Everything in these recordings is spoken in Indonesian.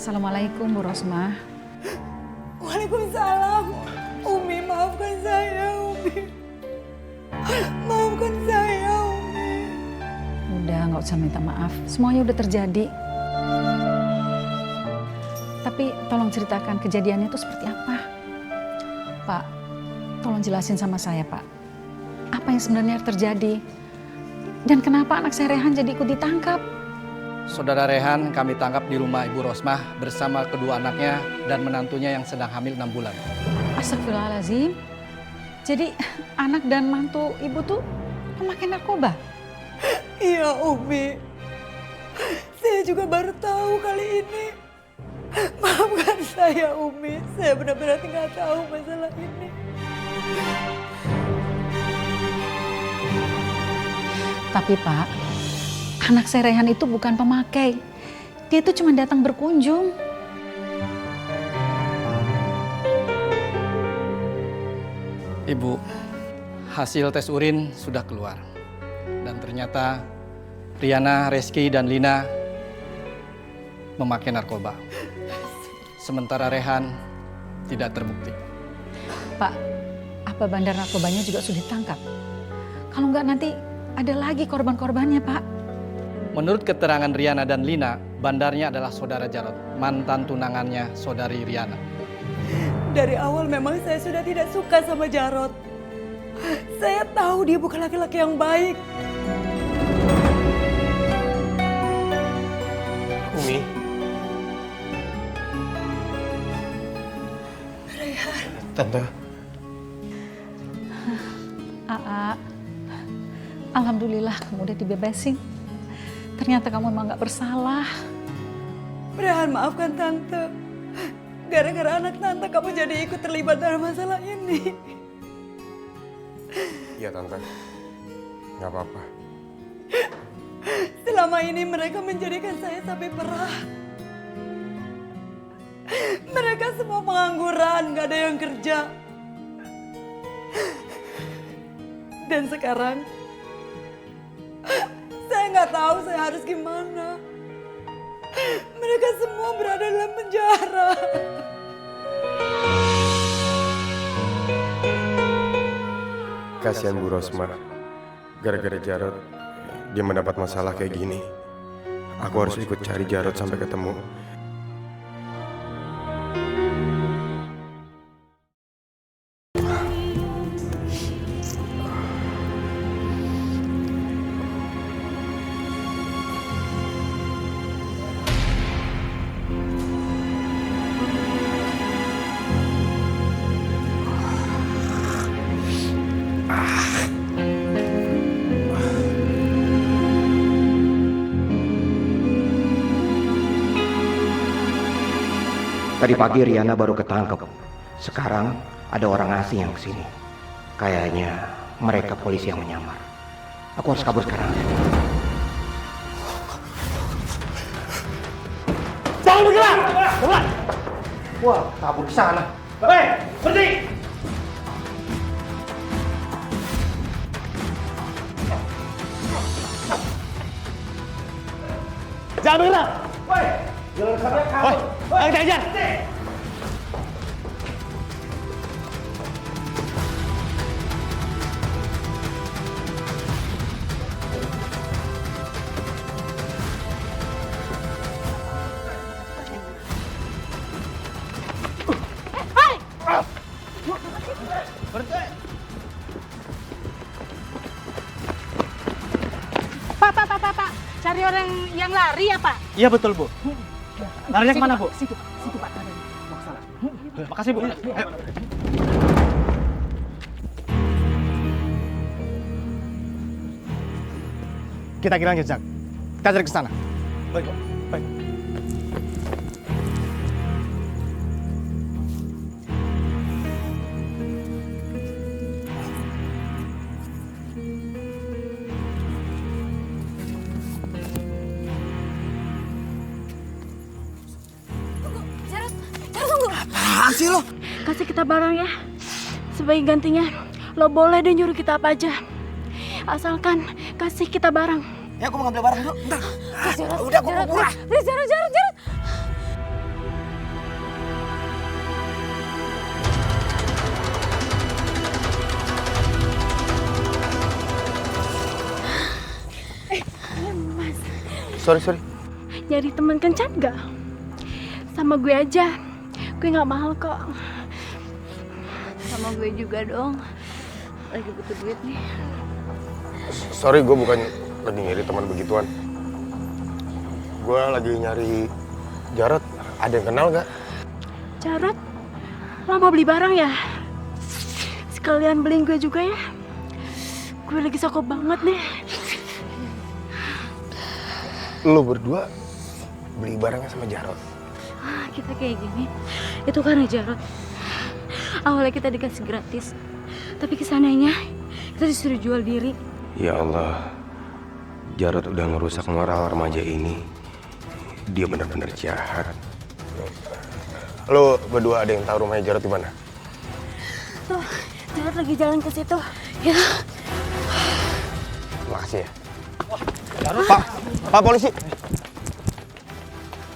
Assalamualaikum Bu Rosmah. Waalaikumsalam. Umi, maafkan saya, Umi. Maafkan saya, Umi. Udah, nggak usah minta maaf. Semuanya udah terjadi. Tapi tolong ceritakan kejadiannya itu seperti apa. Pak, tolong jelasin sama saya, Pak. Apa yang sebenarnya terjadi? Dan kenapa anak saya Rehan jadi ikut ditangkap? Saudara Rehan kami tangkap di rumah Ibu Rosmah bersama kedua anaknya dan menantunya yang sedang hamil 6 bulan. Astagfirullahaladzim. Jadi anak dan mantu ibu tuh pemakai narkoba? Iya, Umi. Saya juga baru tahu kali ini. Maafkan saya, Umi. Saya benar-benar nggak tahu masalah ini. Tapi Pak, anak saya Rehan itu bukan pemakai. Dia itu cuma datang berkunjung. Ibu, hasil tes urin sudah keluar. Dan ternyata Riana, Reski, dan Lina memakai narkoba. Sementara Rehan tidak terbukti. Pak, apa bandar narkobanya juga sudah ditangkap? Kalau nggak nanti ada lagi korban-korbannya, Pak. Menurut keterangan Riana dan Lina, bandarnya adalah saudara Jarot, mantan tunangannya saudari Riana. Dari awal memang saya sudah tidak suka sama Jarot. Saya tahu dia bukan laki-laki yang baik. Umi. Rehan. Tante. Aa, alhamdulillah kamu udah dibebasin. Ternyata kamu emang nggak bersalah. Rehan, maafkan Tante. Gara-gara anak Tante kamu jadi ikut terlibat dalam masalah ini. Iya Tante. Gak apa-apa. Selama ini mereka menjadikan saya sapi perah. Mereka semua pengangguran, gak ada yang kerja. Dan sekarang, saya nggak tahu saya harus gimana. Mereka semua berada dalam penjara. Kasihan Bu Rosmah. Gara-gara Jarot, dia mendapat masalah kayak gini. Aku harus ikut cari Jarot sampai ketemu. Tadi pagi Riana baru ketangkep. Sekarang ada orang asing yang kesini. Kayaknya mereka polisi yang menyamar. Aku harus kabur sekarang. Jangan bergerak! Bergerak! Wah, kabur ke sana. Hei, berhenti! Jangan bergerak! Woi! Jangan bergerak! Woi! Ayo kita kejar! Pak. Cari orang yang lari ya, Pak? Iya betul, Bu. Larinya kemana, Bu? Situ, Pak. Makasih, Bu. Ayo. Kita hilang jejak. Kita cari ke sana. Baik, Pak. Baik. Jarot, tunggu. Apaan sih lo? Kasih kita barang ya. Sebagai gantinya, lo boleh deh nyuruh kita apa aja. Asalkan kasih kita barang. Ya, aku mau ngambil barang dulu. Bentar. Jarot, Udah, aku mau pulang. Jarot. Sorry. Nyari teman kencan gak? Sama gue aja. Gue gak mahal kok. Sama gue juga dong. Lagi butuh duit nih. Sorry, gue bukan lagi nyari teman begituan. Gue lagi nyari Jarod. Ada yang kenal gak? Jarod, lo mau beli barang ya? Sekalian beliin gue juga ya. Gue lagi sokok banget nih. Lo berdua beli barangnya sama Jarod. Kita kayak gini, itu karena Jarod. Awalnya kita dikasih gratis, tapi kesananya kita disuruh jual diri. Ya Allah, Jarod udah ngerusak moral remaja ini. Dia benar-benar jahat. Lo berdua ada yang tahu rumahnya Jarod di mana? Tuh, Jarod lagi jalan ke situ. Ya. Makasih ya. Pak polisi.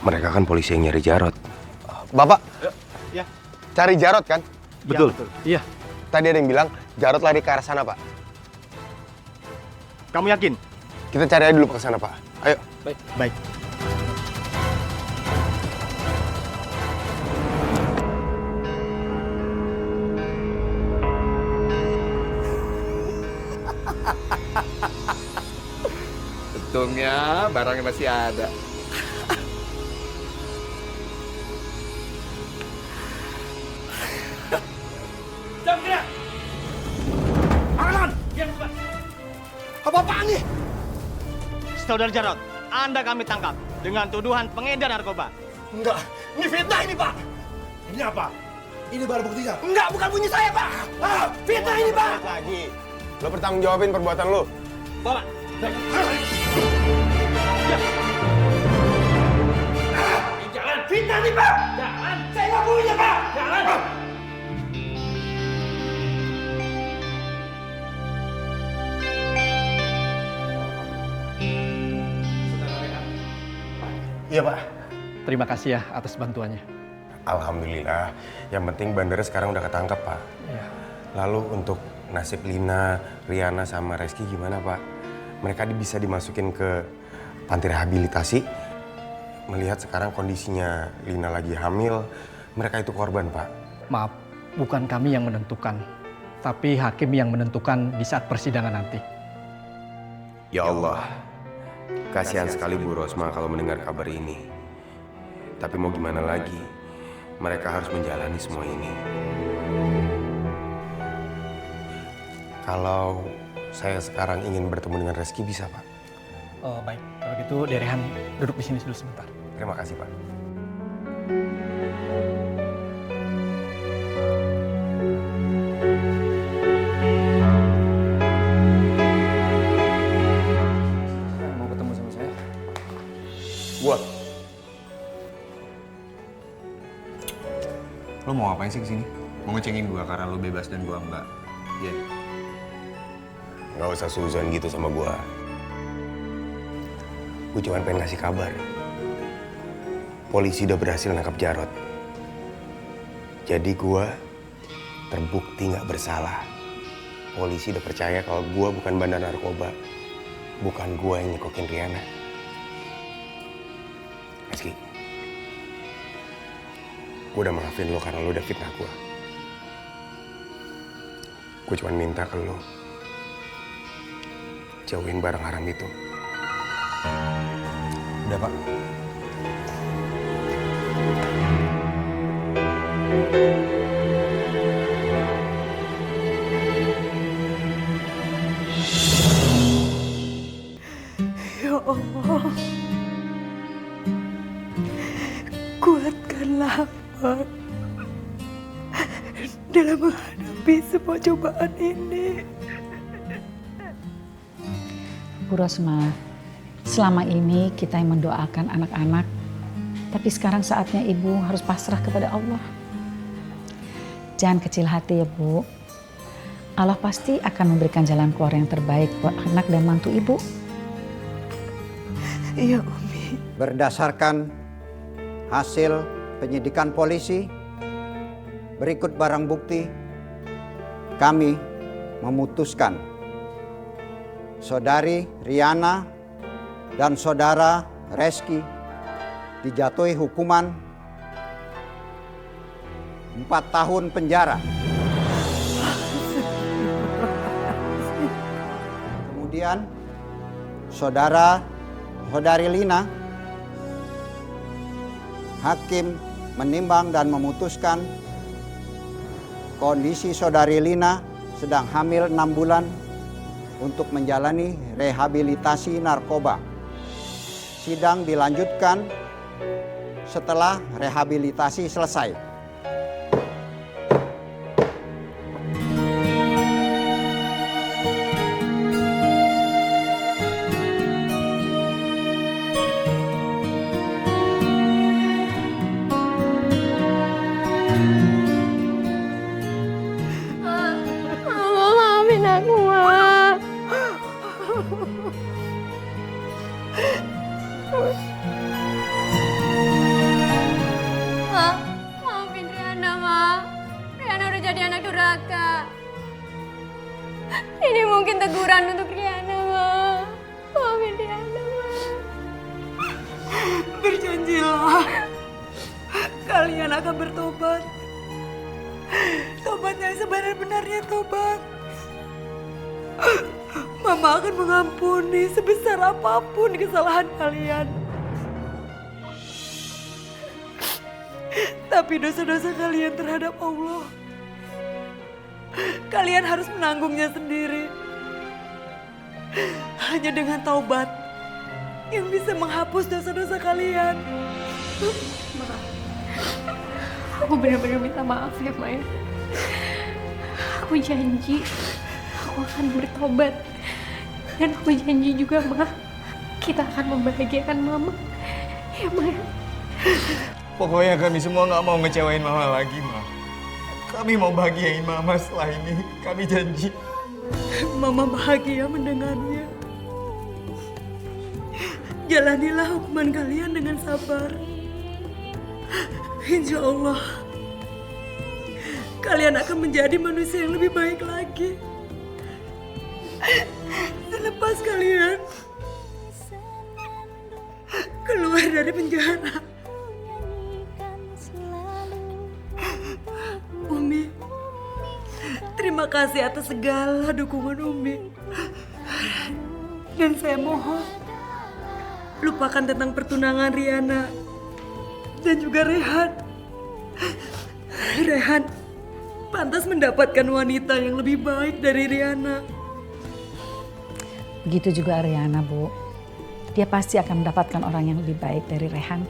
Mereka kan polisi yang nyari Jarod. Bapak? Ya. Cari Jarod kan? Betul. Iya. Tadi ada yang bilang Jarod lari ke arah sana, Pak. Kamu yakin? Kita cari aja dulu ke sana, Pak. Ayo. Baik. Untungnya barangnya masih ada. Apa-apaan nih? Saudara Jarod, Anda kami tangkap dengan tuduhan pengedar narkoba. Enggak, ini fitnah ini, Pak. Ini apa? Ini barang buktinya. Enggak, bukan punya saya, Pak. Fitnah ini, Pak. Lagi. Lo bertanggung jawabin perbuatan lo. Bapak. Jangan fitnah nih, Pak. Jangan. Saya nggak punya, Pak. Jangan. Iya, Pak. Terima kasih ya atas bantuannya. Alhamdulillah. Yang penting bandara sekarang udah ketangkep, Pak. Iya. Lalu untuk nasib Lina, Riana, sama Reski gimana, Pak? Mereka bisa dimasukin ke panti rehabilitasi. Melihat sekarang kondisinya Lina lagi hamil, mereka itu korban, Pak. Maaf, bukan kami yang menentukan, tapi hakim yang menentukan di saat persidangan nanti. Ya Allah, kasihan sekali Bu Rosma kalau mendengar kabar ini. Tapi mau gimana lagi, mereka harus menjalani semua ini. Kalau saya sekarang ingin bertemu dengan Reski, bisa, Pak? Oh, baik, kalau gitu Derehan duduk di sini dulu sebentar. Terima kasih, Pak. Mau ketemu sama saya? Gua. Lo mau ngapain sih kesini? Mau ngecengin gua karena lo bebas dan gua enggak? Iya. Nggak usah suzon gitu sama gua. Gue cuma pengen ngasih kabar. Polisi udah berhasil nangkap Jarod. Jadi gua terbukti nggak bersalah. Polisi udah percaya kalau gua bukan bandar narkoba. Bukan gua yang nyekokin Riana. Rizky, gue udah maafin lo karena lo udah fitnah gua. Gue cuma minta ke lo jauhin barang haram itu. Udah, Pak. Ya Allah, kuatkanlah hamba dalam menghadapi semua cobaan ini. Bu Rosma, selama ini kita yang mendoakan anak-anak, tapi sekarang saatnya Ibu harus pasrah kepada Allah. Jangan kecil hati ya Bu. Allah pasti akan memberikan jalan keluar yang terbaik buat anak dan mantu Ibu. Iya, Umi. Berdasarkan hasil penyidikan polisi, berikut barang bukti, kami memutuskan Saudari Riana dan Saudara Reski dijatuhi hukuman 4 tahun penjara. Kemudian saudari Lina, hakim menimbang dan memutuskan kondisi saudari Lina sedang hamil 6 bulan untuk menjalani rehabilitasi narkoba. Sidang dilanjutkan setelah rehabilitasi selesai. Maafin aku, Ma. Ma, maafin Riana, Ma. Riana udah jadi anak durhaka. Ini mungkin teguran untuk Riana, Ma. Maafin Riana, Ma. Berjanjilah, kalian akan bertobat. Tobat yang sebenar-benarnya tobat. Mama akan mengampuni sebesar apapun kesalahan kalian. Tapi dosa-dosa kalian terhadap Allah, kalian harus menanggungnya sendiri. Hanya dengan taubat yang bisa menghapus dosa-dosa kalian. Aku benar-benar minta maaf ya, Maya. Aku janji aku akan bertobat. Dan aku janji juga, Ma, kita akan membahagiakan Mama. Ya, Maya. Pokoknya kami semua nggak mau ngecewain Mama lagi, Ma. Kami mau bahagiain Mama setelah ini. Kami janji. Mama bahagia mendengarnya. Jalanilah hukuman kalian dengan sabar. Insya Allah, kalian akan menjadi manusia yang lebih baik lagi. Selepas kalian keluar dari penjara. Umi, terima kasih atas segala dukungan Umi. Dan saya mohon, lupakan tentang pertunangan Riana dan juga Rehan. Rehan pantas mendapatkan wanita yang lebih baik dari Riana. Begitu juga Ariana, Bu. Dia pasti akan mendapatkan orang yang lebih baik dari Rehan.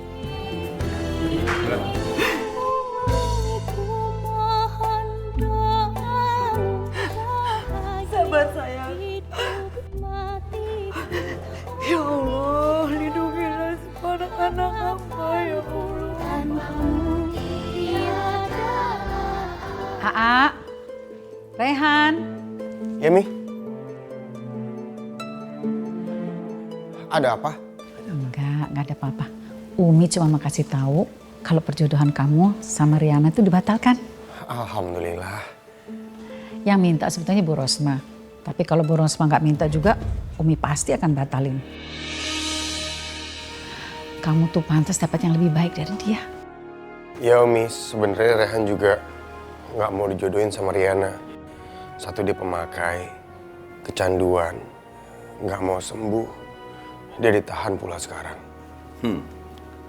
Sabar sayang. Ya Allah, lindungilah semua anak-anak hamba ya Allah. Aa, Rehan. Ya, Mi. Ada apa? Enggak ada apa-apa. Umi cuma mau kasih tahu kalau perjodohan kamu sama Riana itu dibatalkan. Alhamdulillah. Yang minta sebetulnya Bu Rosma. Tapi kalau Bu Rosma nggak minta juga, Umi pasti akan batalin. Kamu tuh pantas dapat yang lebih baik dari dia. Ya Umi, sebenarnya Rehan juga nggak mau dijodohin sama Riana. Satu dia pemakai, kecanduan, nggak mau sembuh. Dia ditahan pula sekarang.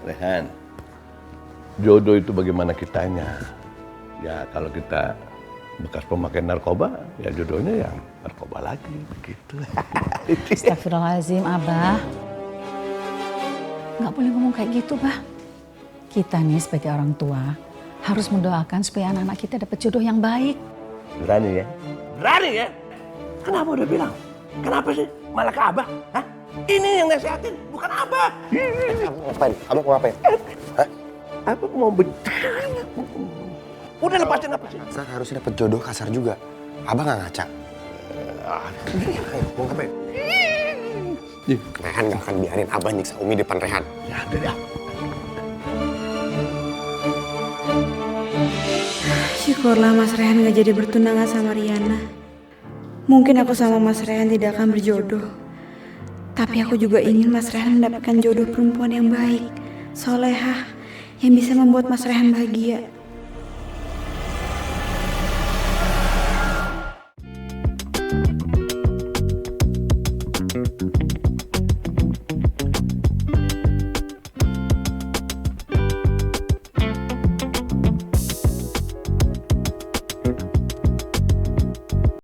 Rehan, jodoh itu bagaimana kitanya. Ya kalau kita bekas pemakai narkoba, ya jodohnya yang narkoba lagi, begitu. Astagfirullahaladzim, Abah. Nggak boleh ngomong kayak gitu, Bah. Kita nih sebagai orang tua harus mendoakan supaya anak-anak kita dapat jodoh yang baik. Berani ya? Berani ya? Kenapa udah bilang? Kenapa sih malah ke Abah? Hah? Ini yang nasehatin, bukan Abah. Ngapain? Abang mau ngapain? Hah? Abah mau bertanya. Udah lepasin apa sih? Kasar harusnya dapat jodoh kasar juga. Abang nggak ngaca. Mau ngapain? Rehan nggak akan biarin Abah nyiksa Umi depan Rehan. Ya udah ya. Syukurlah Mas Rehan gak jadi bertunangan sama Riana. Mungkin aku sama Mas Rehan tidak akan berjodoh. Tapi aku juga ingin Mas Rehan mendapatkan jodoh perempuan yang baik, solehah, yang bisa membuat Mas Rehan bahagia.